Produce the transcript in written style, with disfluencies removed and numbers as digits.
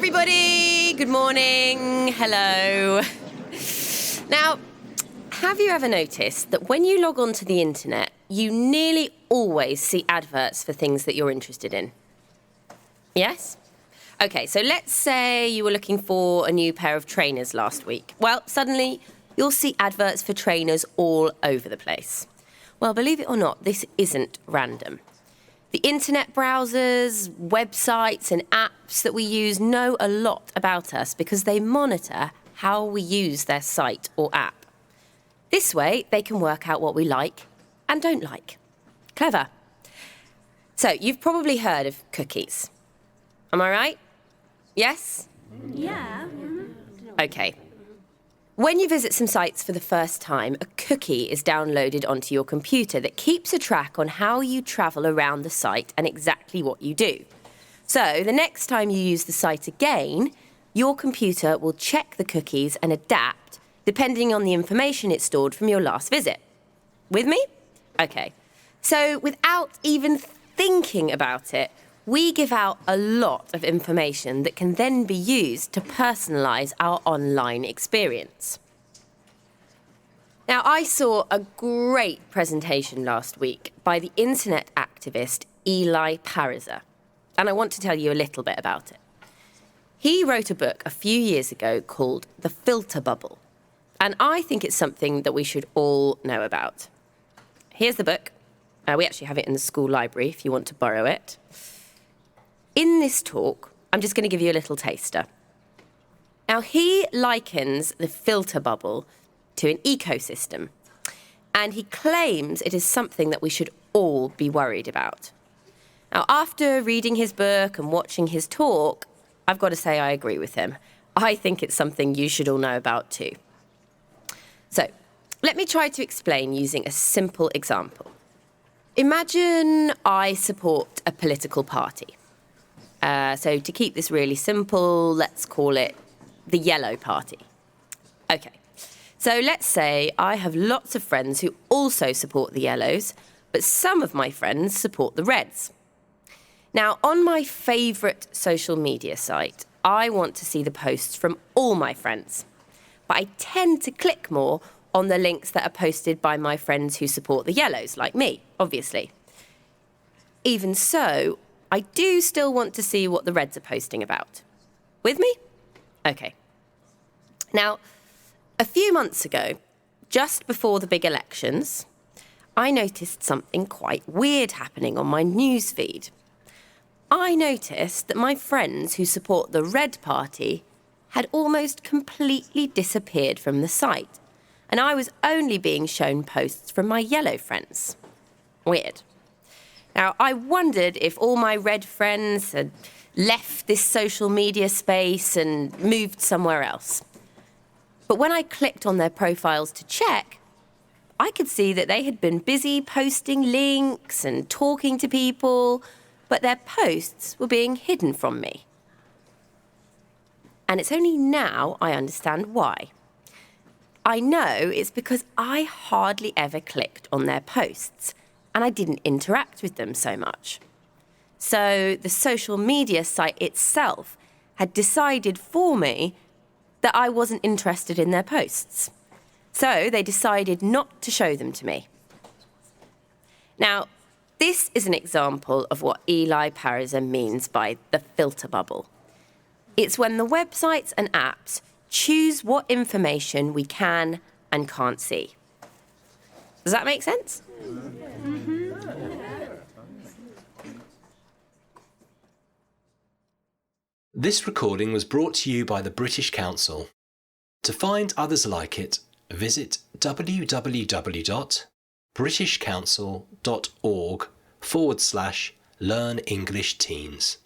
everybody! Good morning. Hello. Now, have you ever noticed that when you log on to the internet, you nearly always see adverts for things that you're interested in? Yes? Okay, so let's say you were looking for a new pair of trainers last week. Well, suddenly you'll see adverts for trainers all over the place. Well, believe it or not, this isn't random. The internet browsers, websites and apps that we use know a lot about us because they monitor how we use their site or app. This way, they can work out what we like and don't like. Clever. So, you've probably heard of cookies. Am I right? Yes? Yeah. Okay. When you visit some sites for the first time, a cookie is downloaded onto your computer that keeps a track on how you travel around the site and exactly what you do. So, the next time you use the site again, your computer will check the cookies and adapt depending on the information it stored from your last visit. With me? Okay. So, without even thinking about it, we give out a lot of information that can then be used to personalise our online experience. Now, I saw a great presentation last week by the internet activist Eli Pariser, and I want to tell you a little bit about it. He wrote a book a few years ago called The Filter Bubble, and I think it's something that we should all know about. Here's the book. We actually have it in the school library if you want to borrow it. In this talk, I'm just going to give you a little taster. Now, he likens the filter bubble to an ecosystem, and he claims it is something that we should all be worried about. Now, after reading his book and watching his talk, I've got to say I agree with him. I think it's something you should all know about too. So, let me try to explain using a simple example. Imagine I support a political party. So to keep this really simple, let's call it the Yellow Party. Okay, so let's say I have lots of friends who also support the Yellows, but some of my friends support the Reds. Now, on my favourite social media site, I want to see the posts from all my friends, but I tend to click more on the links that are posted by my friends who support the Yellows, like me, obviously. Even so, I do still want to see what the Reds are posting about. With me? Okay. Now, a few months ago, just before the big elections, I noticed something quite weird happening on my news feed. I noticed that my friends who support the Red Party had almost completely disappeared from the site, and I was only being shown posts from my Yellow friends. Weird. Now, I wondered if all my Red friends had left this social media space and moved somewhere else. But when I clicked on their profiles to check, I could see that they had been busy posting links and talking to people, but their posts were being hidden from me. And it's only now I understand why. I know it's because I hardly ever clicked on their posts, and I didn't interact with them so much. So the social media site itself had decided for me that I wasn't interested in their posts. So they decided not to show them to me. Now, this is an example of what Eli Pariser means by the filter bubble. It's when the websites and apps choose what information we can and can't see. Does that make sense? This recording was brought to you by the British Council. To find others like it, visit www.britishcouncil.org/learn English Teens.